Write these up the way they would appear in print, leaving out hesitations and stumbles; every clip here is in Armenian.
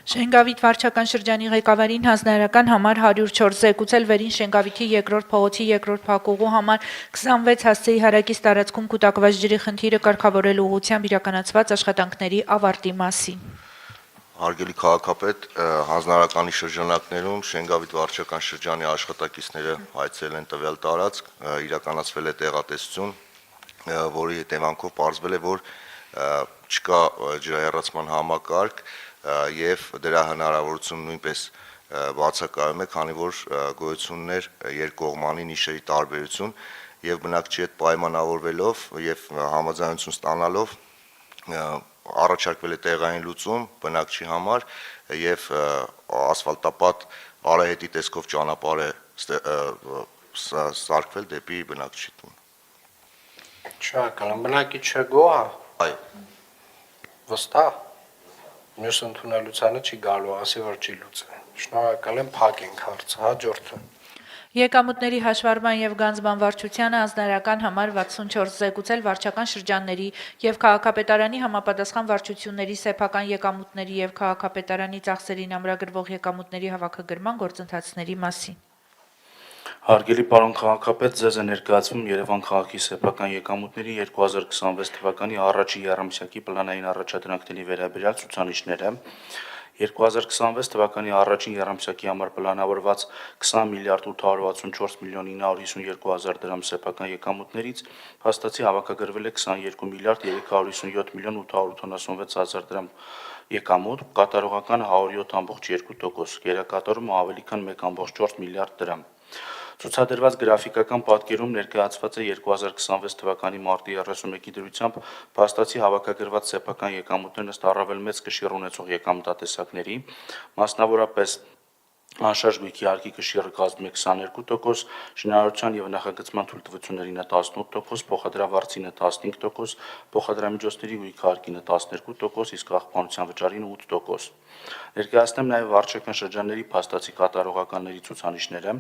Շենգավիթ վարչական շրջանի ղեկավարին հանձնարարական համար 104 զեկուցել վերին Շենգավիթի երկրորդ փողոցի երկրորդ փակուղու համար 26 հասցեի հարակից տարածքում կուտակված ջրի խնդիրը կարգավորելու ուղղությամբ իրականացված աշխատանքների ավարտի մասին։ Հարգելի քաղաքապետ, հանձնարարականի շրջանակներում Շենգավիթ վարչական շրջանի աշխատակիցները հայցել են տվյալ տարածք, իրականացվել է տեղատեսություն, որի հետևանքով պարզվել է, որ չկա ջրահեռացման համակարգ եւ դրա հնարավորությունը նույնպես բացակայում է, քանի որ գոյություններ երկկողմանի նիշերի տարբերություն եւ բնակչի հետ պայմանավորվելով եւ համաձայնություն ստանալով առաջարկվել է տեղային լուծում բնակչի համար եւ ասֆալտապատ արահետի տեսքով ճանապարհ է սարքվել դեպի բնակչի տուն։ Շնորհակալ եմ, բնակիչը գոհ է։ Այո։ Վստահ։ Մյուս ընդունելությանը չի գալու, ասի որ չի լուծել։ Շնորհակալ եմ, փակենք հարցը, հաջորդը։ Եկամուտների հաշվառման եւ գանձման վարչությանը հանձնարարական համար 64 զեկուցել վարչական շրջանների եւ քաղաքապետարանի համապատասխան վարչությունների սեփական եկամուտների եւ քաղաքապետարանի ծախսերին ամրագրվող եկամուտների հավաքագրման գործընթացների մասին։ Հարգելի պարոն քաղաքապետ, ձեզ է ներկայացվում Երևան քաղաքի սեփական եկամուտների 2026 թվականի առաջի եռամսյակի պլանային առաջադրանքների վերաբերյալ ցուցանիշները։ 2026 թվականի առաջին եռամսյակի համար պլանավորված 20 միլիարդ 864 միլիոն 952 հազար դրամ սեփական եկամուտներից փաստացի հավաքագրվել է 22 միլիարդ 357 միլիոն 886 հազար դրամ եկամուտ, կատարողական 107.2%, գերակատարումը ավելի քան 1.4 միլիարդ դրամ։ Ցուցադրված գրաֆիկական պատկերում ներկայացված է 2026 թվականի մարտի 31-ի դրությամբ փաստացի հավաքագրված սեփական եկամուտներն ըստ առավել մեծ կշիռ ունեցող եկամտատեսակների, մասնավորապես անշարժ գույքի հարկի կշիռը կազմում է 22%, շինարարության եւ նախագծման թույլտվություններին 18%, փոխադրավարձին 15%, փոխադրամիջոցների գույքի հարկին 12%, իսկ աղբանության վճարին 8%։ Ներկայացնեմ նաեւ վարչական շրջանների փաստացի կատարողականների ցուցանիշները։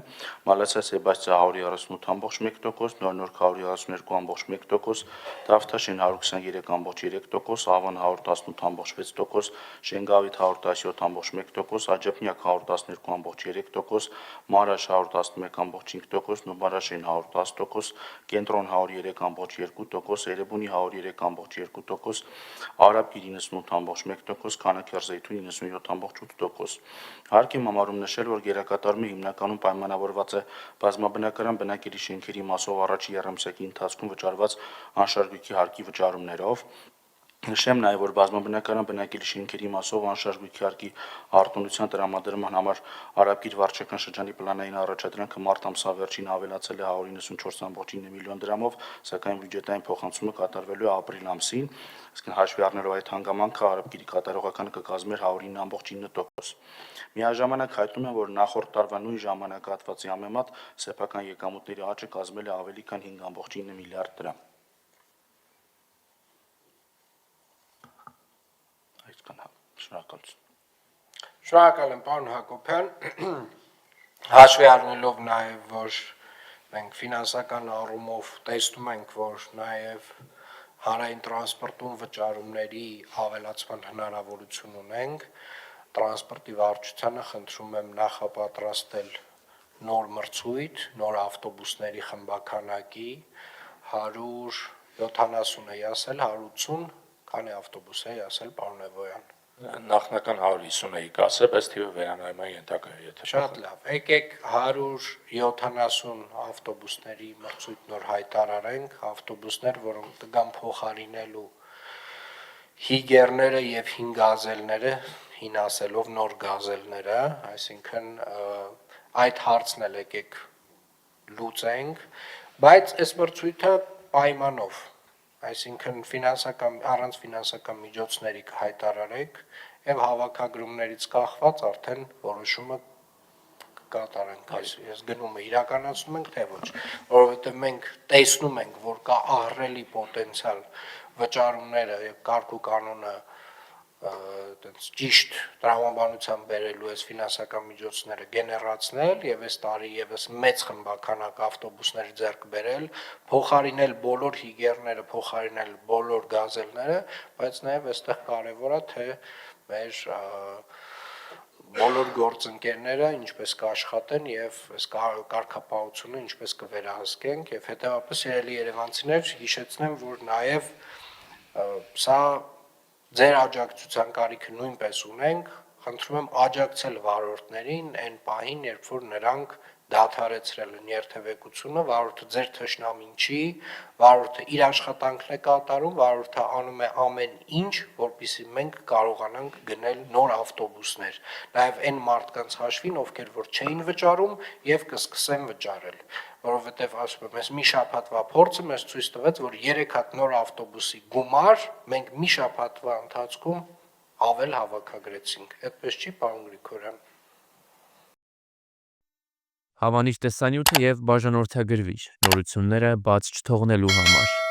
Մալասիա Սեբաստիա 138.1%, Նոր 132.1%, Դավթաշեն 123.3%, Ավան 118.6%, Շենգավիթ 117.1%, Աջափնյակ 112.3%, Մարաշ 111.5%, Նուբարաշեն 110%, Կենտրոն 103.2%, Էրեբունի 103.2%, Արաբկիր 98.1%, Քանաքերզեյթուն 97.8%։ Հարկ եմ համարում նշել, որ գերակատարումը հիմնականում պայմանավորված է բազմաբնակարան բնակելի շենքերի մասով առաջի եռամսյակի ընթացքում վճարված անշարժ գույքի հարկի վճարումներով։ Նշեմ նաև, որ բազմաբնակարան բնակելի շենքերի մասով անշարժ գույքի հարկի արտոնության տրամադրման համար Արաբկիր վարչական շրջանի պլանային առաջադրանքը մարտ ամսավերջին ավելացել է 194.9 միլիոն դրամով, սակայն բյուջետային փոխանցումը կատարվելու է ապրիլ ամսին, իսկ հաշվի առնելով այդ հանգամանքը Արաբկիրի կատարողականը կկազմեր 109.9%։ Միաժամանակ հայտնում եմ, որ նախորդ տարվա նույն ժամանակահատվածի համեմատ սեփական եկամուտների աճը կազմել է ավելի քան 5.9 միլիարդ դրամ։ Շնորհակալ եմ, պարոն Հակոբյան, հաշվի առնելով նաև, որ մենք ֆինանսական առումով տեսնում ենք, որ նաև հանրային տրանսպորտում վճարումների ավելացման հնարավորություն ունենք, տրանսպորտի վարչությանը խնդրում եմ նախապատրաստել նոր մրցույթ, նոր ավտոբուսների խմբաքանակի 170 է ասել, 180, քանի ավտոբուս է ասել, պարոն Էվոյան։ Նախնական 150-ի կասը, բայց թիվը վերանայման ենթակա է, եթե շատ լավ, եկեք 170 ավտոբուսների մրցույթ նոր հայտարարենք, ավտոբուսներ, որոնք կգան փոխարինելու հիգերները եւ հին գազելները, հին ասելով նոր գազելները, այսինքն այդ հարցն էլ եկեք լուծենք, բայց այս մրցույթը պայմանով, այսինքն առանց ֆինանսական միջոցների կհայտարարեք եւ հավաքագրումներից կախված արդեն որոշումը կկատարենք, ես գնումը իրականացնում ենք, թե ոչ, որովհետեւ մենք տեսնում ենք, որ կա ահռելի պոտենցիալ վճարումները եւ կարգ ու կանոնը ճիշտ տրամաբանությամբ բերելու այս ֆինանսական միջոցները գեներացնել եւ այս տարի եւս մեծ խմբականակ ավտոբուսներ ձեռք բերել, փոխարինել բոլոր հիգերները, փոխարինել բոլոր գազելները, բայց նաեւ այստեղ կարեւոր է թե մեր բոլոր գործընկերները ինչպես կաշխատեն եւ այս կարգապահությունը ինչպես կվերահսկենք եւ հետեւաբար սիրելի երևանցիներ հիշեցնեմ, որ նաեւ սա ձեր աջակցության կարիքը նույնպես ունենք, խնդրում եմ աջակցել վարորդներին այն պահին, երբ որ նրանք դադարեցրել են երթևեկությունը, վարորդը ձեր թշնամին չի, վարորդը իր աշխատանքն է կատարում, վարորդը անում է ամեն ինչ, որպեսզի մենք կարողանանք գնել նոր ավտոբուսներ, նաև այն մարդկանց հաշվին, ովքեր որ չէին վճարում եւ կսկսեն վճարել, որովհետեւ ասում եմ, այս մի շաբաթվա փորձը մեզ ցույց տվեց, որ 3 հատ նոր ավտոբուսի գումար մենք մի շաբաթվա ընթացքում ավել հավաքագրեցինք։ Այդպես չի, պարոն Գրիգորյան։ Հավանիշ տեսանյութը եւ բաժանորդագրվիչ նորությունները բաց չթողնելու համար։